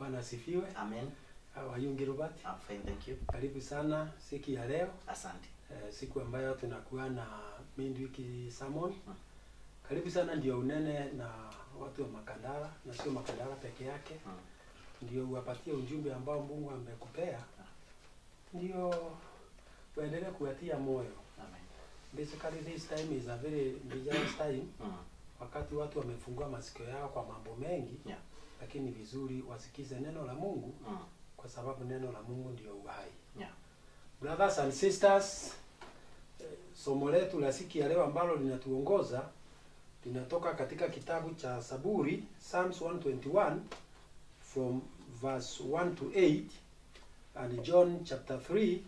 Bwana asifiwe. Amen. How are you Gilbert? I'm fine, thank you. Karibu sana siku ya leo. Asante. Siku ambayo tunakuwa na midweek sermon. Karibu sana ndio unene na watu wa Makandara, na sio Makandara peke yake. Ndio uwapatie ujumbe ambao Mungu amekupea. Ndio uendelee kuwatia moyo. Amen. Basically this time is a very dangerous time. Wakati watu wamefungua masikio yao kwa mambo mengi. Yeah. Lakini vizuri wasikize neno la Mungu. Kwa sababu neno la Mungu ndio uhai. Yeah. Brothers and sisters, somo letu la siku ya leo ambalo linatuongoza linatoka katika kitabu cha Zaburi, Psalms 121 from verse 1 to 8 and John chapter 3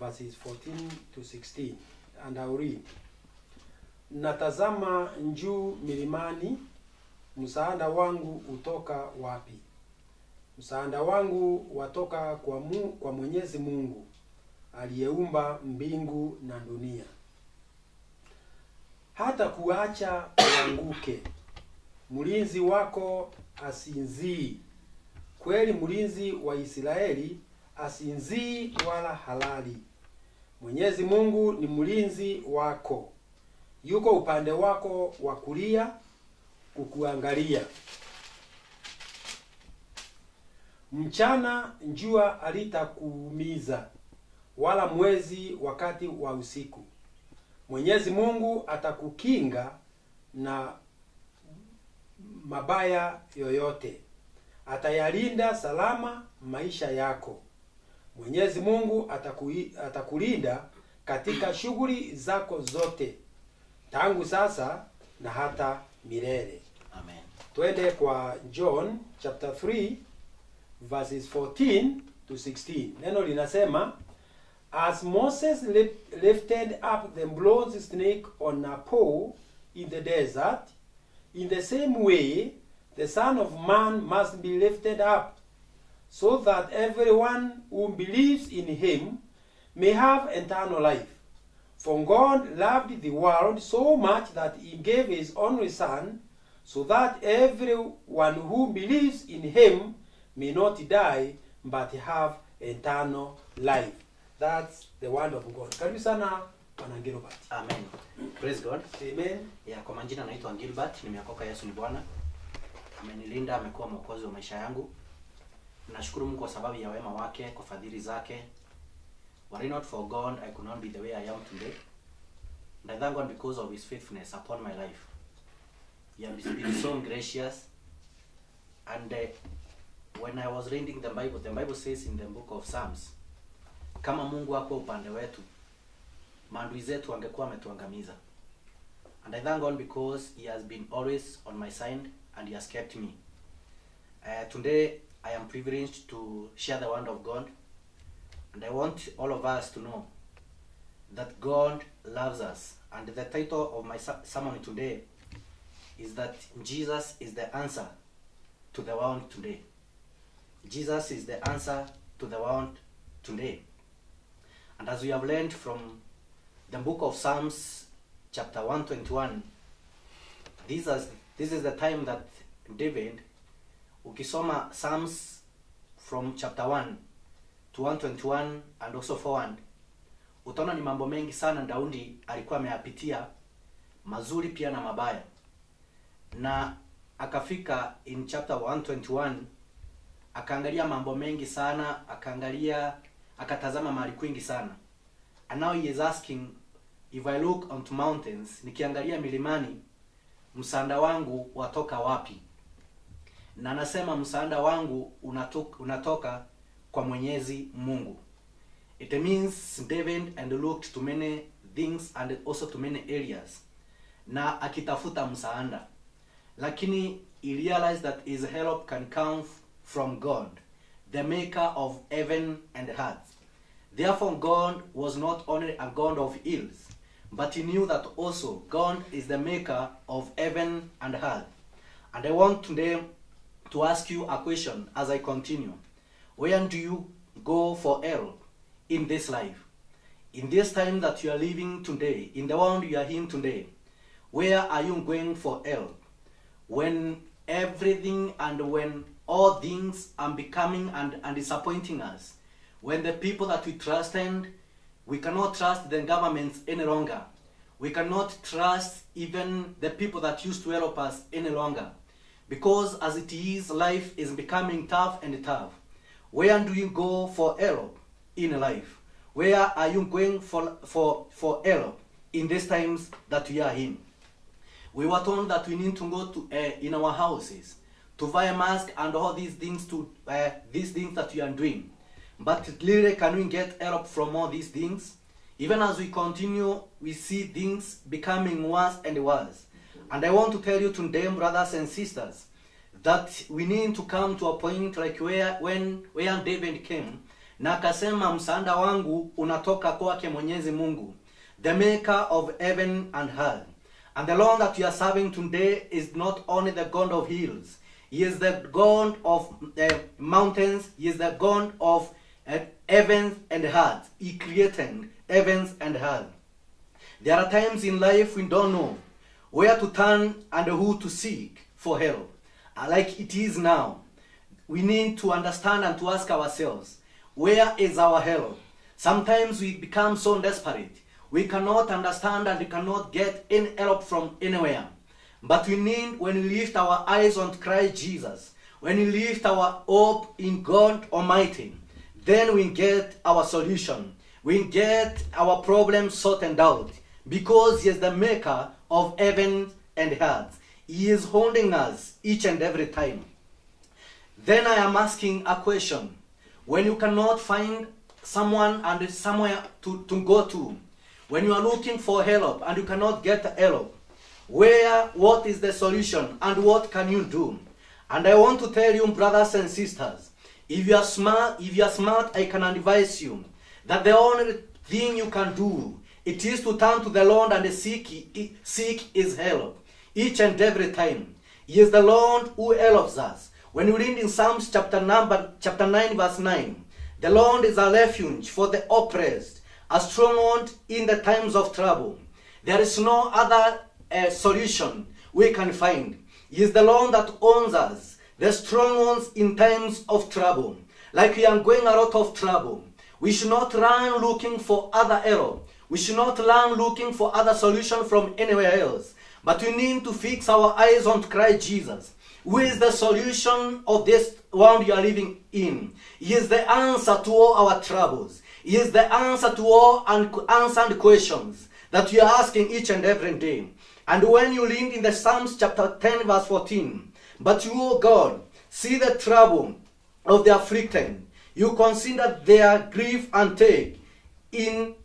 verses 14 to 16, and I'll read. Natazama njuu milimani, msaada wangu utoka wapi? Msaada wangu watoka kwa Mwenyezi Mungu, aliyeumba mbingu na dunia. Hata kuacha uanguke, mlinzi wako asinzii. Kweli mlinzi wa Israeli asinzii wala halali. Mwenyezi Mungu ni mlinzi wako, yuko upande wako wa kulia kukuangalia. Mchana jua halitakuumiza, wala mwezi wakati wa usiku. Mwenyezi Mungu atakukinga na mabaya yoyote. Atayalinda salama maisha yako. Mwenyezi Mungu atakulinda katika shughuli zako zote, tangu sasa na hata milele. Amen. Twende kwa John chapter 3 verses 14 to 16. Neno linasema, as Moses lifted up the bronze snake on a pole in the desert, in the same way the Son of Man must be lifted up, so that everyone who believes in him may have eternal life. For God loved the world so much that he gave his only Son, so that everyone who believes in him may not die, but have eternal life. That's the word of God. Karibu sana Bwana Gilbert. Amen. Praise God. Amen. Yeah, kwa majina naitwa Gilbert, nimeokoka. Yesu ni Bwana. Amenilinda, amekuwa mwokozi wa maisha yangu. Nashukuru Mungu kwa sababu ya wema wake, kwa fadhili zake. Were it not for God, I could not be the way I am today. And I thank God because of his faithfulness upon my life. He has been so gracious. And when I was reading the Bible says in the book of Psalms, kama Mungu hakuwa upande wetu, maadui zetu wangekuwa wametuangamiza. And I thank God because he has been always on my side and he has kept me. Today I am privileged to share the word of God, and I want all of us to know that God loves us. And the title of my sermon today is that Jesus is the answer to the world today. Jesus is the answer to the world today. And as we have learned from the book of Psalms chapter 121, this is the time that David, ukisoma Psalms from chapter 1 to 121 and also forward, utaona ni mambo mengi sana Daudi alikuwa ameyapitia, mazuri pia na mabaya. Na akafika in chapter 121, akaangalia mambo mengi sana, akatazama mahali kwingi sana. And now he is asking, if I look onto mountains, nikiangalia milimani, msaada wangu watoka wapi? Na anasema msaada wangu unatoka kwa Mwenyezi Mungu. It means David and looked to many things and also to many areas, na akitafuta msaada, lakini he realized that his help can come from God, the maker of heaven and earth. Therefore God was not only a God of ills, but he knew that also God is the maker of heaven and earth. And I want today to ask you a question as I continue. Where do you go for help in this life? In this time that you are living today, in the world you are in today, where are you going for help? When everything and when all things are becoming and disappointing us. When the people that we trusted, we cannot trust the governments any longer. We cannot trust even the people that used to help us any longer. Because as it is, life is becoming tough and tough. Where do you go for help in life? Where are you going for help in these times that we are in? We were told that we need to go to in our houses to buy a mask and all these things that we are doing. But really, can we get help from all these things? Even as we continue, we see things becoming worse and worse. And I want to tell you today, brothers and sisters, that we need to come to a point like where David came, na akasema msaada wangu unatoka kwake Mwenyezi Mungu, the maker of heaven and earth. And the Lord that we are serving today is not only the God of hills. He is the God of mountains. He is the God of heavens and earth. He created heavens and earth. There are times in life we don't know where to turn and who to seek for help. Like it is now, we need to understand and to ask ourselves, where is our help? Sometimes we become so desperate. We cannot understand and we cannot get any help from anywhere. But we need, when we lift our eyes on Christ Jesus, when we lift our hope in God Almighty, then we get our solution. We get our problems sorted out. Because He is the maker of heaven and earth. He is holding us each and every time. Then I am asking a question. When you cannot find someone and somewhere to go to, when you are looking for help and you cannot get help, what is the solution and what can you do? And I want to tell you, brothers and sisters, if you are smart, I can advise you that the only thing you can do, it is to turn to the Lord and seek His help each and every time. He is the Lord who helps us. When you read in Psalms chapter 9 verse 9, the Lord is a refuge for the oppressed, a stronghold in the times of trouble. There is no other solution we can find. He is the Lord that owns us, the strongholds in times of trouble. Like we are going a lot of trouble, we should not run looking for other help. We should not run looking for other solution from anywhere else. But we need to fix our eyes on Christ Jesus, who is the solution of this world we are living in. He is the answer to all our troubles. He is the answer to all unanswered questions that we are asking each and every day. And when you read in the Psalms chapter 10 verse 14, but you, O God, see the trouble of the afflicted. You consider their grief and you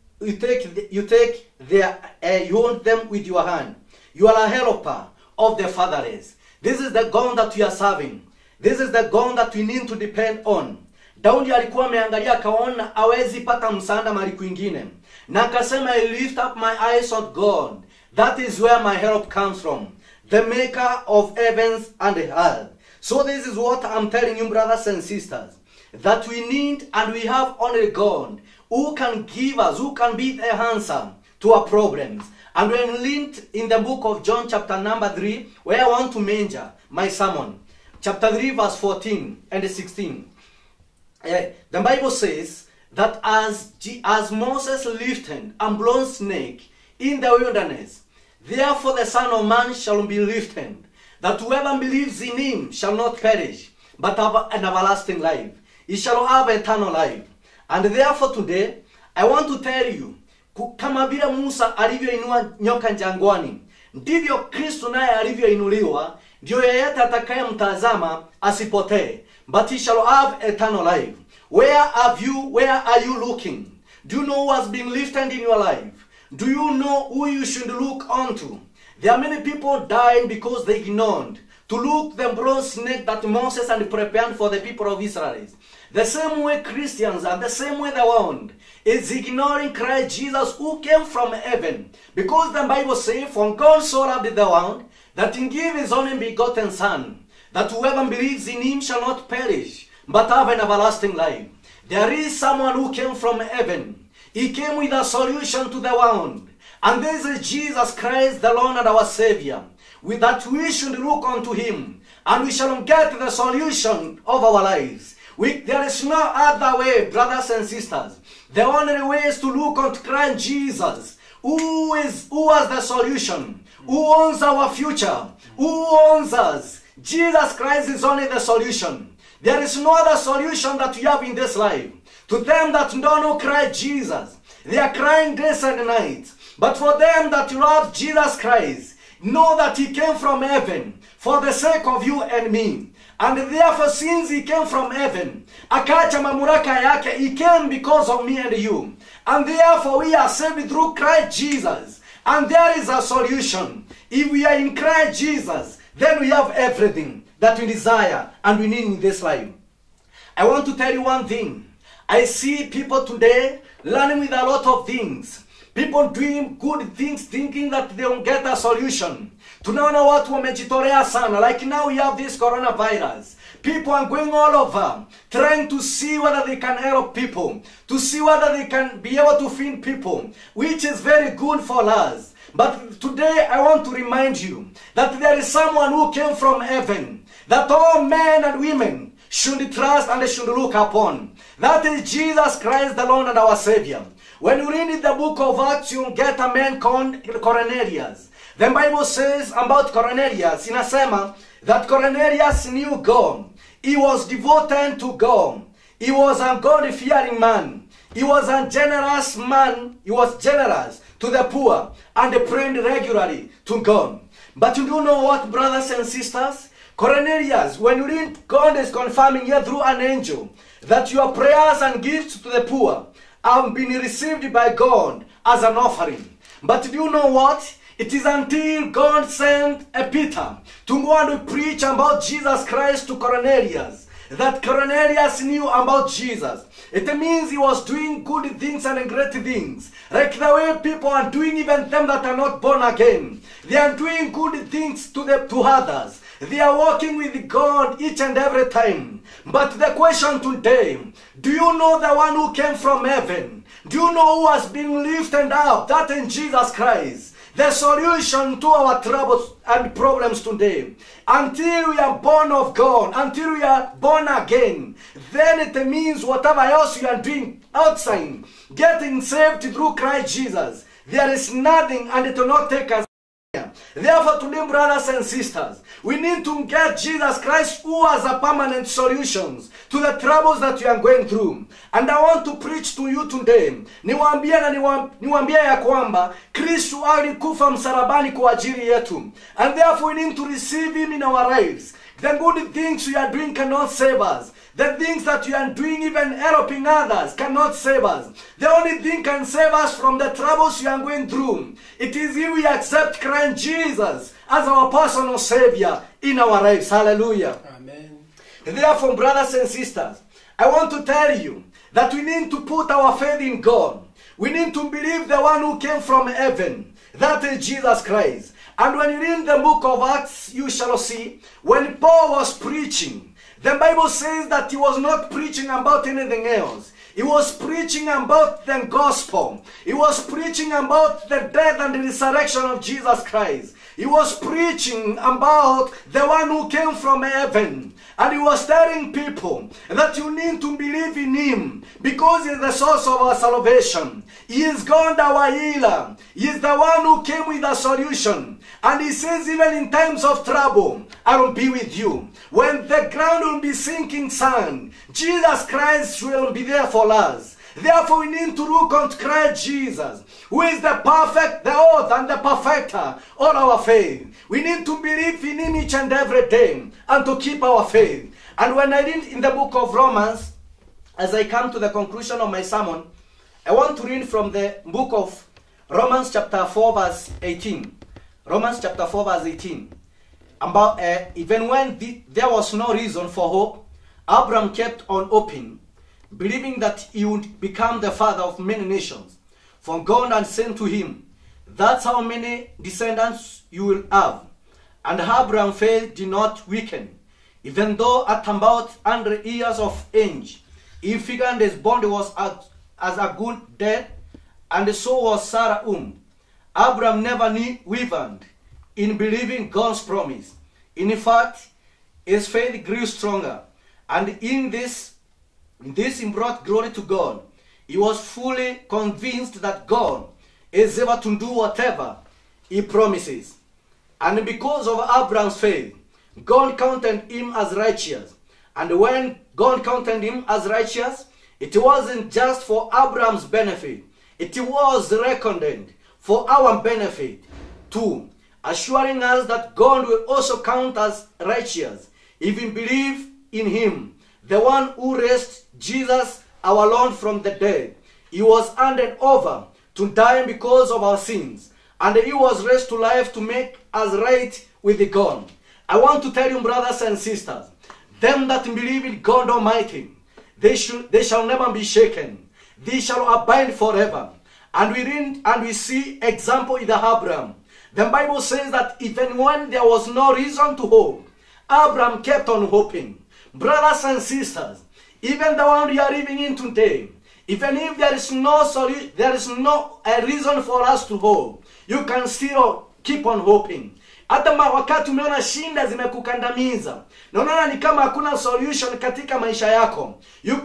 hold them with your hand. You are a helper of the fatherless. This is the God that we are serving. This is the God that we need to depend on. Daudi alikuwa ameangalia akaona hawezi pata msaada mahali kwingine. Na akasema, I lift up my eyes on God. That is where my help comes from. The maker of heavens and the earth. So this is what I'm telling you, brothers and sisters. That we need and we have only God who can give us, who can be the answer to our problems. And when we read in the book of John chapter number 3, where I want to mention my sermon, chapter 3 verse 14 and 16. The Bible says that as Moses lifted a bronze snake in the wilderness, therefore the Son of Man shall be lifted, that whoever believes in Him shall not perish, but have an everlasting life. He shall have eternal life. And therefore today, I want to tell you, kama vile Musa alivyoinua nyoka jangwani, ndivyo Kristo naye alivyoinuliwa, ndio yeyote atakayemtazama asipotee, but he shall have eternal life. Where are you looking? Do you know who has been lifted in your life? Do you know who you should look onto? There are many people dying because they ignored to look the bronze snake that Moses had prepared for the people of Israel. The same way Christians and the same way the world is ignoring Christ Jesus who came from heaven. Because the Bible says, for God so loved the world that He gave His only begotten Son, that whoever believes in Him shall not perish, but have an everlasting life. There is someone who came from heaven. He came with a solution to the world. And this is Jesus Christ, the Lord and our Savior. With that we should look unto Him and we shall get the solution of our lives. There is no other way, brothers and sisters. The only way is to look unto Christ Jesus, who was the solution, who owns our future, who owns us. Jesus Christ is only the solution. There is no other solution that we have in this life. To them that don't know Christ Jesus, they are crying days and nights. But for them that love Jesus Christ, know that he came from heaven for the sake of you and me. And therefore, since he came from heaven, akacha mamlaka yake, he came because of me and you. And therefore, we are saved through Christ Jesus. And there is a solution. If we are in Christ Jesus, then we have everything that we desire and we need in this life. I want to tell you one thing. I see people today learning with a lot of things. People doing good things thinking that they will get a solution. Tunaona watu wamejitolea sana. Like now we have this coronavirus. People are going all over trying to see whether they can help people, to see whether they can be able to feed people, which is very good for us. But today I want to remind you that there is someone who came from heaven, that all men and women should trust and they should look upon. That is Jesus Christ, the Lord and our Savior. When you read in the book of Acts, you get a man called Cornelius. The Bible says about Cornelius, inasema that Cornelius knew God. He was devoted to God. He was a God-fearing man. He was a generous man. He was generous to the poor and prayed regularly to God. But you do know what, brothers and sisters? Cornelius, when you read, God is confirming here through an angel that your prayers and gifts to the poor have been received by God as an offering. But do you know what? It is until God sent a Peter to go and preach about Jesus Christ to Cornelius that Cornelius knew about Jesus. It means he was doing good things and great things. Like the way people are doing, even them that are not born again. They are doing good things to others. They are walking with God each and every time. But the question today, do you know the one who came from heaven? Do you know who has been lifted up? That is Jesus Christ. The solution to our troubles and problems today. Until we are born of God, until we are born again, then it means whatever else you are doing outside, getting saved through Christ Jesus, there is nothing and it will not take us. Therefore, today, brothers and sisters, we need to get Jesus Christ, who has a permanent solution to the troubles that you are going through. And I want to preach to you today. Niwaambia ya kwamba Kristo alikufa msalabani kwa ajili yetu. And therefore we need to receive him in our lives. The good things we are doing cannot save us. The things that you are doing, even helping others, cannot save us. The only thing can save us from the troubles you are going through, it is if we accept Christ Jesus as our personal Savior in our lives. Hallelujah. Amen. Therefore, brothers and sisters, I want to tell you that we need to put our faith in God. We need to believe the one who came from heaven. That is Jesus Christ. And when you read the book of Acts, you shall see, when Paul was preaching, the Bible says that he was not preaching about anything else. He was preaching about the gospel. He was preaching about the death and the resurrection of Jesus Christ. He was preaching about the one who came from heaven. And he was telling people that you need to believe in him because he is the source of our salvation. He is God our healer. He is the one who came with a solution. And he says, even in times of trouble, I will be with you. When the ground will be sinking sand, Jesus Christ will be there for us. Therefore, we need to look unto Christ Jesus, who is the perfect, the oath and the perfecter of our faith. We need to believe in him each and every day and to keep our faith. And when I read in the book of Romans, as I come to the conclusion of my sermon, I want to read from the book of Romans chapter 4 verse 18. Romans chapter 4 verse 18. About, even when there was no reason for hope, Abraham kept on hoping, believing that he would become the father of many nations. For God had said to him, that's how many descendants you will have. And Abraham's faith did not weaken, even though at about 100 years of age, he figured his body was as a good dead, and so was Sarah Abraham never wavered in believing God's promise. In fact, his faith grew stronger, and in this he brought glory to God. He was fully convinced that God is able to do whatever he promises. And because of Abraham's faith, God counted him as righteous. And when God counted him as righteous, it wasn't just for Abraham's benefit. It was reckoned for our benefit too, assuring us that God will also count us righteous if we believe in him, the one who raised Jesus our Lord from the dead. He was handed over to die because of our sins, and he was raised to life to make us right with God. I want to tell you, brothers and sisters, them that believe in God Almighty, they shall never be shaken. They shall abide forever. And we read and we see example in Abraham. The Bible says that even when there was no reason to hope, Abraham kept on hoping. Brothers and sisters, even the one we are living in today, even if there is no solution, there is no reason for us to hope, you can still keep on hoping. Hata wakati umeona shinda zimekukandamiza, na unaona ni kama hakuna solution katika maisha yako, you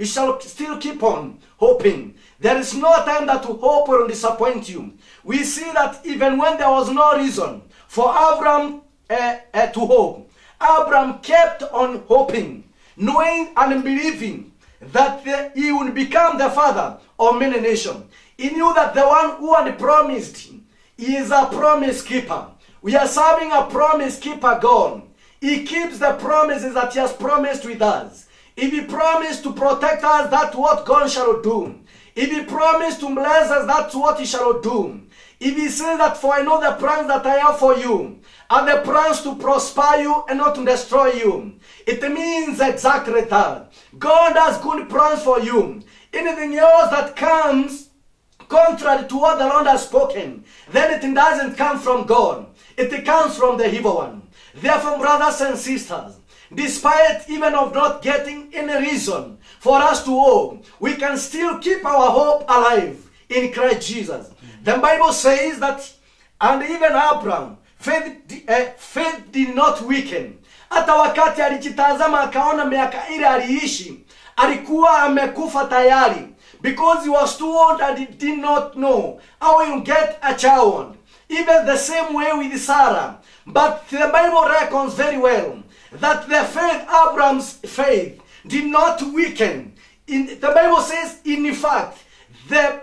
shall still keep on hoping. There is no time that hope will disappoint you. We see that even when there was no reason for Abraham to hope, Abraham kept on hoping, knowing and believing that he would become the father of many nations. He knew that the one who had promised him, he is a promise keeper. We are serving a promise keeper God. He keeps the promises that he has promised with us. If he promised to protect us, that's what God shall do. If he promised to bless us, that's what he shall do. If he says that, for I know the plans that I have for you, and the plans to prosper you and not to destroy you, it means exactly that. God has good plans for you. Anything else that comes contrary to what the Lord has spoken, then it doesn't come from God. It comes from the evil one. Therefore, brothers and sisters, despite even of not getting any reason for us to hope, we can still keep our hope alive in Christ Jesus. The Bible says that, and even Abraham, faith did not weaken. Hata wakati alijitazama akaona miaka ile aliishi, alikuwa amekufa tayari, because he was too old and he did not know how he would get a child. Even the same way with Sarah. But the Bible reckons very well that the faith, Abraham's faith, did not weaken. The Bible says, in fact,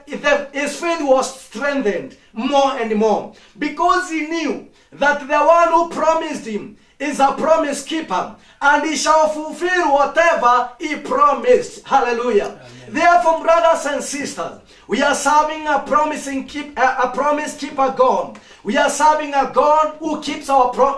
his faith was strengthened more and more, because he knew that the one who promised him is a promise keeper, and he shall fulfill whatever he promised. Hallelujah. Amen. Therefore, brothers and sisters, we are serving a promise keeper God. We are serving a God who keeps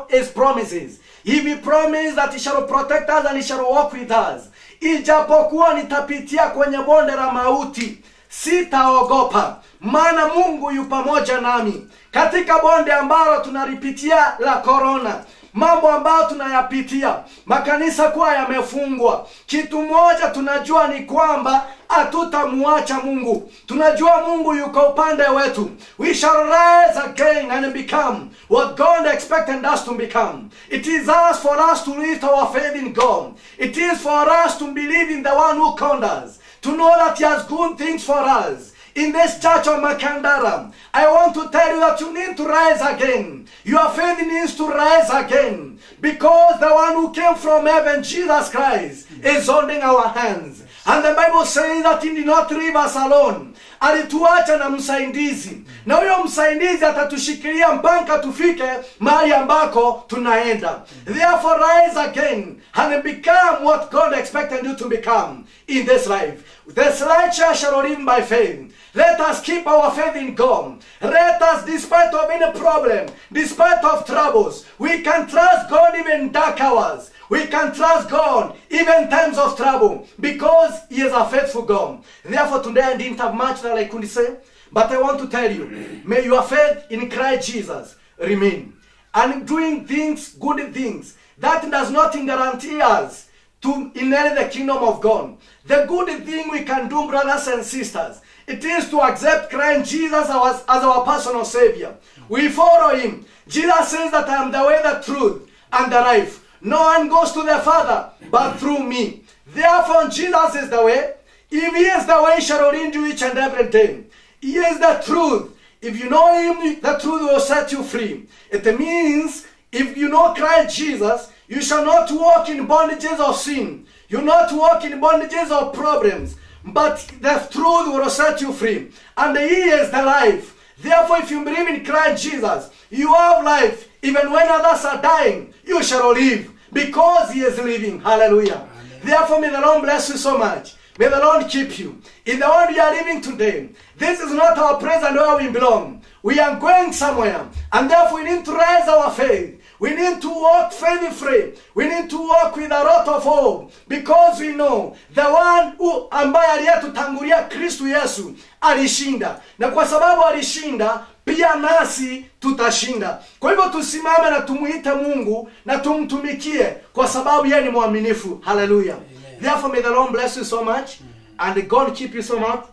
his promises. If he promised that he shall protect us and he shall walk with us, ijapokuwa nitapitia kwenye bonde la mauti, sitaogopa, maana Mungu yu pamoja nami. Katika bonde ambalo tunalipitia la corona, mambo ambayo tunayapitia, makanisa kuwa yamefungwa, kitu moja tunajua ni kwamba hatutamuacha Mungu. Tunajua Mungu yuko upande wetu. We shall rise again and become what God expected us to become. It is for us to lift our faith in God. It is for us to believe in the one who called us, to know that he has good things for us. In this church of Makandara, I want to tell you that you need to rise again. Your faith needs to rise again, because the one who came from heaven, Jesus Christ, is holding our hands. And the Bible says that he did not leave us alone. Alituacha na msaidizi. Na huyo msaidizi atatushikilia mpaka tufike mahali ambako tunaenda. Therefore, rise again and become what God expected you to become in this life. The slight church shall live by faith. Let us keep our faith in God. Let us, despite of any problem, despite of troubles, we can trust God even in dark hours. We can trust God even in times of trouble, because he is a faithful God. Therefore, today I didn't have much that I could say, but I want to tell you, may your faith in Christ Jesus remain. And doing things, good things, that does not guarantee us to inherit the kingdom of God. The good thing we can do, brothers and sisters, it is to accept Christ Jesus as our personal Savior. We follow Him. Jesus says that I am the way, the truth, and the life. No one goes to the Father but through me. Therefore, Jesus is the way. If He is the way, He shall lead you each and every day. He is the truth. If you know Him, the truth will set you free. It means if you know Christ Jesus, you shall not walk in bondages of sin. You will not walk in bondages of problems. But the truth will set you free. And He is the life. Therefore, if you believe in Christ Jesus, you have life. Even when others are dying, you shall live. Because He is living. Hallelujah. Amen. Therefore, may the Lord bless you so much. May the Lord keep you. In the world we are living today, this is not our place and where we belong. We are going somewhere. And therefore we need to raise our faith. We need to walk faith-free. We need to walk with a lot of hope. Because we know the one who ambaye aliyetutangulia Kristo Yesu alishinda. Na kwa sababu alishinda, pia nasi tutashinda. Kwa hivyo tusimame na tumuite Mungu na tumtumikie kwa sababu yeye ni mwaminifu. Hallelujah. Therefore, may the Lord bless you so much, and God keep you so much.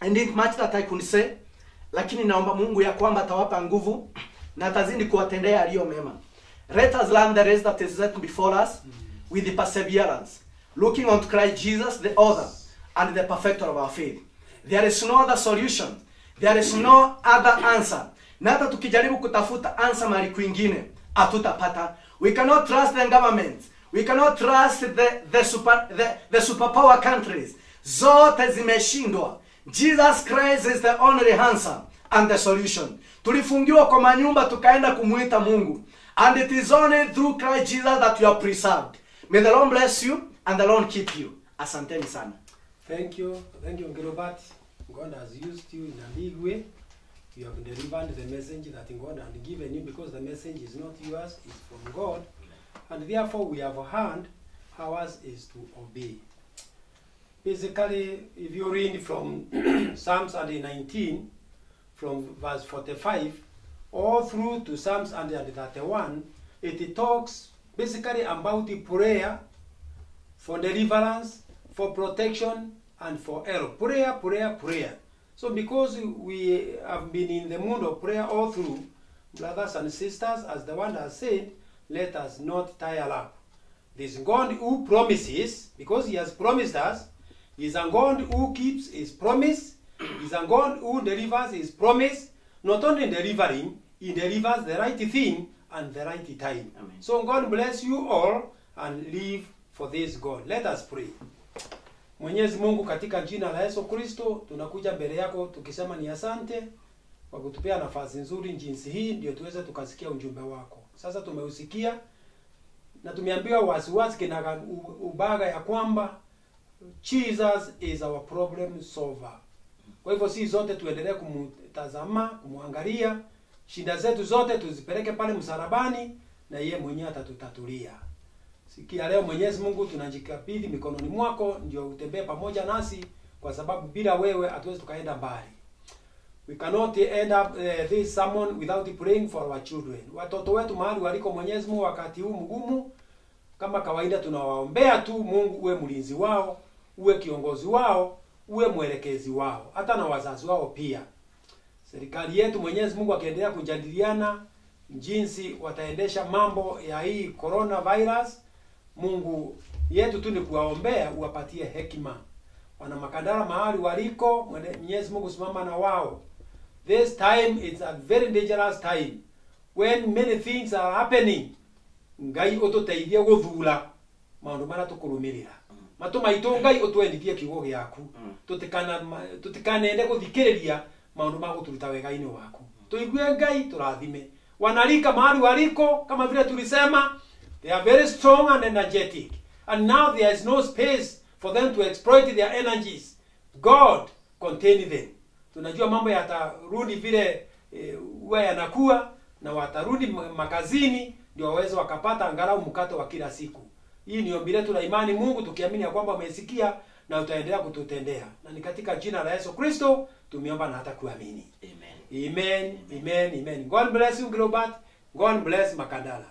And not much that I could say, lakini naomba Mungu ya kwamba atawapa nguvu na atazidi kuwatendea yaliyo mema. Let us learn the rest that is set before us with the perseverance, looking unto Christ Jesus, the author and the perfecter of our faith. There is no other solution. There is no other answer. Na hata tukijaribu kutafuta answer mahali kwingine, hatutapata. We cannot trust the government. We cannot trust the superpower countries. Zote zimeshindwa. Jesus Christ is the only answer and the solution. Tulifungiwa kwa manyumba tukaenda kumuita Mungu. And it is only through Christ Jesus that you are preserved. May the Lord bless you and the Lord keep you. Asanteni sana. Thank you. Thank you, Robert. God has used you in a big way. You have delivered the message that God has given you, because the message is not yours, it's from God. And therefore we have heard, ours is to obey. Basically, if you read from Psalms 19, from verse 45, all through to Psalms 31, it talks basically about the prayer for deliverance, for protection, and for help. Prayer, prayer, prayer. So because we have been in the mood of prayer all through, brothers and sisters, as the one has said, let us not tire up. This God who promises, because He has promised us, He is a God who keeps His promise. He is a God who delivers His promise. Not only delivering, He delivers the right thing and the right time. Amen. So God bless you all and live for this God. Let us pray. Mwenyezi Mungu, katika jina la Yesu Kristo, tunakuja mbele yako tukisema ni asante kwa kutupea nafasi nzuri jinsi hii ndio tuweze tukasikia ujumbe wako. Sasa tumeusikia na tumeambiwa wasiwasi kina ubaga ya kwamba Jesus is our problem solver. Kwa hivyo si zote tuendelee kumtazama, kumwangalia, shida zetu zote tuzipeleke pale msalabani na yeye mwenyewe atatutatulia. Sikia leo Mwenyezi Mungu, tunajikabidhi mikononi mwako, ndio utembee pamoja nasi, kwa sababu bila wewe hatuwezi tukaenda mbali. We cannot end up this sermon without praying for our children. Watoto wetu mahali waliko Mwenyezi Mungu wakati huu mgumu, kama kawaida tunawaombea tu Mungu uwe mlinzi wao, uwe kiongozi wao, uwe mwelekezi wao, hata na wazazi wao pia. Serikali yetu Mwenyezi Mungu akiendelea kujadiliana jinsi wataendesha mambo ya hii coronavirus, Mungu yetu tu ni kuwaombea uwapatie hekima. Wana makandara mahali waliko, Mwenyezi Mungu simama na wao. This time is a very dangerous time when many things are happening. Ngai otuteithie guthura maundu mara tukurumirira. Matuma itu Ngai otwendithie kiugo giaku. Tutikanende guthikiriria maundu ma guturuta wega-ini waku. Tuigue Ngai turathime. Wanalika mahali waliko, kama vile tulisema, they are very strong and energetic. And now there is no space for them to exploit their energies. God contain them. Tunajua mambo yatarudi vile huwa yanakuwa, na watarudi makazini ndio waweze wakapata angalau mkate wa kila siku. Hii ni ombi letu la imani Mungu, tukiamini ya kwamba umesikia na utaendelea kututendea. Na ni katika jina la Yesu Kristo tumeomba na hata kuamini. Amen. Amen. Amen. Amen. God bless you, Global. God bless Makandala.